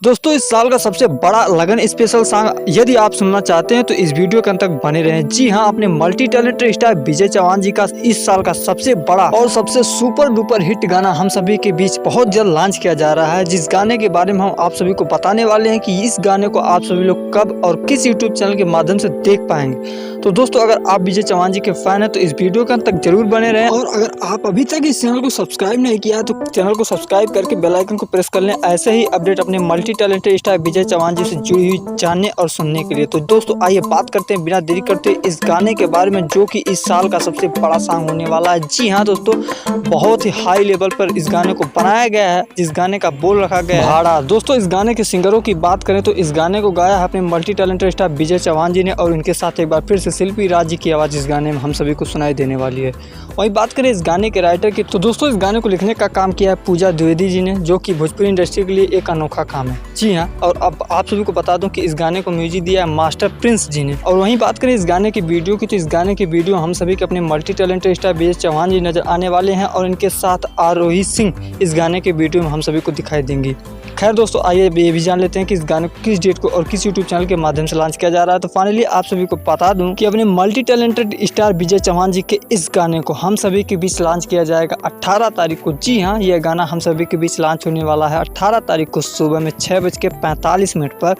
दोस्तों इस साल का सबसे बड़ा लगन स्पेशल सॉन्ग यदि आप सुनना चाहते हैं तो इस वीडियो के अंत तक बने रहें। जी हां, अपने मल्टी टैलेंटेड स्टार विजय चौहान जी का इस साल का सबसे बड़ा और सबसे सुपर डुपर हिट गाना हम सभी के बीच बहुत जल्द लॉन्च किया जा रहा है, जिस गाने के बारे में हम आप सभी को बताने वाले हैं कि इस गाने को आप सभी लोग कब और किस यूट्यूब चैनल के माध्यम से देख पाएंगे। तो दोस्तों अगर आप विजय चौहान जी के फैन हैं तो इस वीडियो के अंत तक जरूर बने रहें, और अगर आप अभी तक इस चैनल को सब्सक्राइब नहीं किया है तो चैनल को सब्सक्राइब करके बेल आइकन को प्रेस कर लें, ऐसे ही अपडेट अपने मल्टी टैलेंटेड स्टार विजय चौहान जी से जुड़ी हुई जानने और सुनने के लिए। तो दोस्तों आइए बात करते हैं बिना देरी करते इस गाने के बारे में, जो कि इस साल का सबसे बड़ा सॉन्ग होने वाला है। जी हाँ दोस्तों, बहुत ही हाई लेवल पर इस गाने को बनाया गया है, जिस गाने का बोल रखा गया है भाड़ा। दोस्तों इस गाने के सिंगरों की बात करें तो इस गाने को गाया है अपने मल्टी टैलेंटेड स्टार विजय चौहान जी ने, और इनके साथ एक बार फिर से शिल्पी राज जी की आवाज़ इस गाने में हम सभी को सुनाई देने वाली है। वहीं बात करें इस गाने के राइटर की तो दोस्तों इस गाने को लिखने का काम किया है पूजा द्विवेदी जी ने, जो कि भोजपुरी इंडस्ट्री के लिए एक अनोखा काम है। जी हाँ, और अब आप सभी को बता दूं कि इस गाने को म्यूजिक दिया है मास्टर प्रिंस जी ने। और वहीं बात करें इस गाने की वीडियो की तो इस गाने की वीडियो हम सभी के अपने मल्टी टैलेंटेड स्टार विजय चौहान जी नजर आने वाले हैं, और इनके साथ आरोही सिंह इस गाने के वीडियो में हम सभी को दिखाई देंगी। खैर दोस्तों आइए ये भी जान लेते हैं कि इस गाने को किस डेट को और किस यूट्यूब चैनल के माध्यम से लॉन्च किया जा रहा है। तो फाइनली आप सभी को बता दूं कि अपने मल्टी टैलेंटेड स्टार विजय चौहान जी के इस गाने को हम सभी के बीच लॉन्च किया जाएगा 18 तारीख को। जी हाँ, यह गाना हम सभी के बीच लॉन्च होने वाला है 18 तारीख को सुबह में 6:45 पर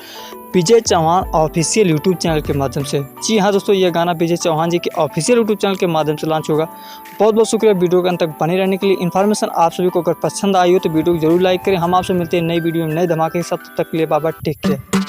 विजय चौहान ऑफिशियल यूट्यूब चैनल के माध्यम से। जी हाँ दोस्तों, यह गाना विजय चौहान जी के ऑफिशियल यूट्यूब चैनल के माध्यम से लॉन्च होगा। बहुत बहुत शुक्रिया वीडियो के अंत तक बने रहने के लिए। इन्फॉर्मेशन आप सभी को अगर पसंद आई हो तो वीडियो को जरूर लाइक करें। हम आपसे मिलते हैं नई वीडियो में नए धमाके के साथ, तब तक के लिए बाय बाय, टेक केयर।